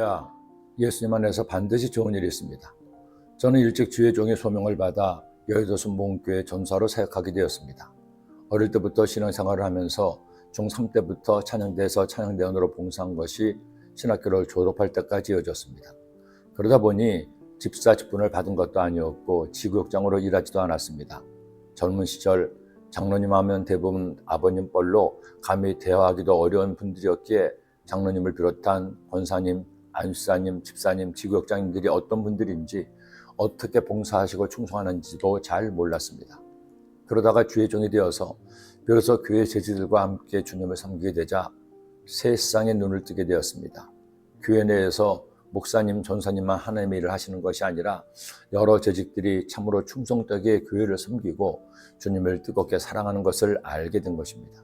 할렐루야, 예수님 안에서 반드시 좋은 일이 있습니다. 저는 일찍 주의 종의 소명을 받아 여의도 순복음교회 전사로 사역하게 되었습니다. 어릴 때부터 신앙생활을 하면서 중3 때부터 찬양대에서 찬양대원으로 봉사한 것이 신학교를 졸업할 때까지 이어졌습니다. 그러다 보니 집사 직분을 받은 것도 아니었고 지구역장으로 일하지도 않았습니다. 젊은 시절 장로님 하면 대부분 아버님 뻘로 감히 대화하기도 어려운 분들이었기에 장로님을 비롯한 권사님, 안수사님, 집사님, 지구역장님들이 어떤 분들인지 어떻게 봉사하시고 충성하는지도 잘 몰랐습니다. 그러다가 주의 종이 되어서 비로소 교회 제자들과 함께 주님을 섬기게 되자 세상에 눈을 뜨게 되었습니다. 교회 내에서 목사님, 전사님만 하나님의 일을 하시는 것이 아니라 여러 재직들이 참으로 충성되게 교회를 섬기고 주님을 뜨겁게 사랑하는 것을 알게 된 것입니다.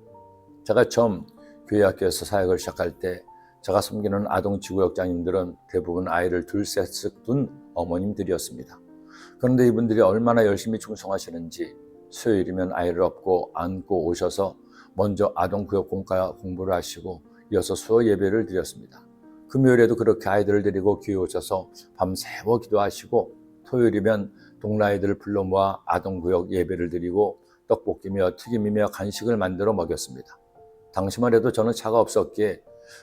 제가 처음 교회 학교에서 사역을 시작할 때 제가 섬기는 아동 지구역장님들은 대부분 아이를 둘셋씩 둔 어머님들이었습니다. 그런데 이분들이 얼마나 열심히 충성하시는지 수요일이면 아이를 업고 안고 오셔서 먼저 아동구역 공부를 하시고 이어서 수요 예배를 드렸습니다. 금요일에도 그렇게 아이들을 데리고 교회 오셔서 밤새워 기도하시고 토요일이면 동네 아이들을 불러 모아 아동구역 예배를 드리고 떡볶이며 튀김이며 간식을 만들어 먹였습니다. 당시만 해도 저는 차가 없었기에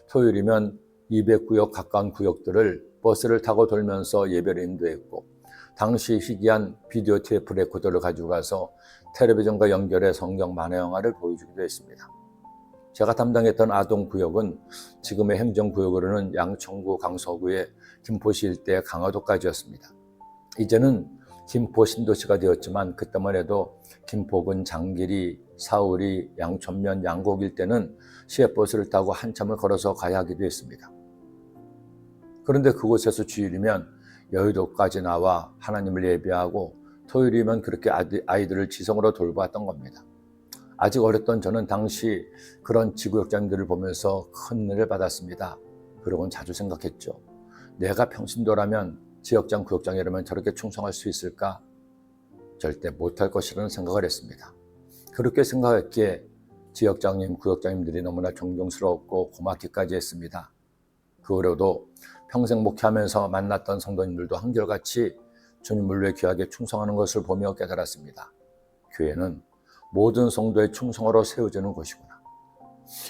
토요일이면 200구역 가까운 구역들을 버스를 타고 돌면서 예배를 인도했고 당시 희귀한 비디오 테이프 레코더를 가지고 가서 텔레비전과 연결해 성경 만화 영화를 보여주기도 했습니다. 제가 담당했던 아동구역은 지금의 행정구역으로는 양천구 강서구의 김포시 일대 강화도까지였습니다. 이제는 김포 신도시가 되었지만 그때만 해도 김포군 장길이, 사우리, 양천면, 양곡 일대는 시외버스를 타고 한참을 걸어서 가야 하기도 했습니다. 그런데 그곳에서 주일이면 여의도까지 나와 하나님을 예배하고 토요일이면 그렇게 아이들을 지성으로 돌보았던 겁니다. 아직 어렸던 저는 당시 그런 지구역장들을 보면서 큰 은혜를 받았습니다. 그러곤 자주 생각했죠. 내가 평신도라면 지역장, 구역장이라면 저렇게 충성할 수 있을까? 절대 못할 것이라는 생각을 했습니다. 그렇게 생각했기에 지역장님, 구역장님들이 너무나 존경스러웠고 고맙기까지 했습니다. 그 후로도 평생 목회하면서 만났던 성도님들도 한결같이 주님을 위해 귀하게 충성하는 것을 보며 깨달았습니다. 교회는 모든 성도의 충성으로 세워지는 곳이구나.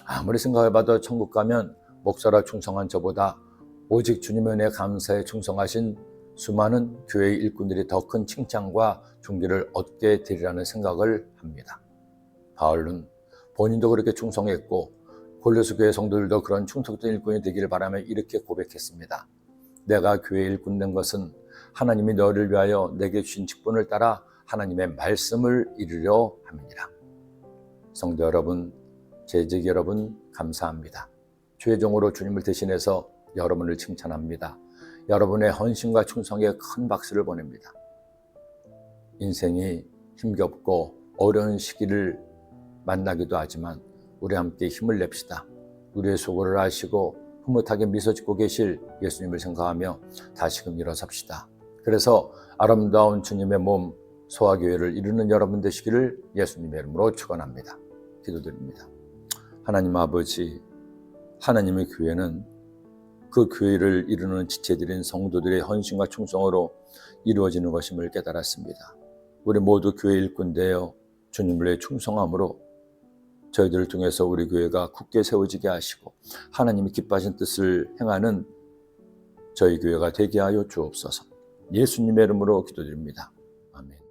아무리 생각해봐도 천국 가면 목사라 충성한 저보다 오직 주님의 은혜에 감사해 충성하신 수많은 교회의 일꾼들이 더 큰 칭찬과 존귀를 얻게 되리라는 생각을 합니다. 바울은 본인도 그렇게 충성했고 골로새 교회 성도들도 그런 충성된 일꾼이 되기를 바라며 이렇게 고백했습니다. 내가 교회 일꾼 된 것은 하나님이 너를 위하여 내게 주신 직분을 따라 하나님의 말씀을 이루려 함이니라. 성도 여러분, 재직 여러분 감사합니다. 주의 종으로 주님을 대신해서 여러분을 칭찬합니다. 여러분의 헌신과 충성에 큰 박수를 보냅니다. 인생이 힘겹고 어려운 시기를 만나기도 하지만 우리 함께 힘을 냅시다. 우리의 수고를 하시고 흐뭇하게 미소 짓고 계실 예수님을 생각하며 다시금 일어섭시다. 그래서 아름다운 주님의 몸 소아교회를 이루는 여러분 되시기를 예수님의 이름으로 축원합니다. 기도드립니다. 하나님 아버지, 하나님의 교회는 그 교회를 이루는 지체들인 성도들의 헌신과 충성으로 이루어지는 것임을 깨달았습니다. 우리 모두 교회 일꾼 되어 주님을 위해 충성함으로 저희들을 통해서 우리 교회가 굳게 세워지게 하시고 하나님이 기뻐하신 뜻을 행하는 저희 교회가 되게 하여 주옵소서. 예수님의 이름으로 기도드립니다. 아멘.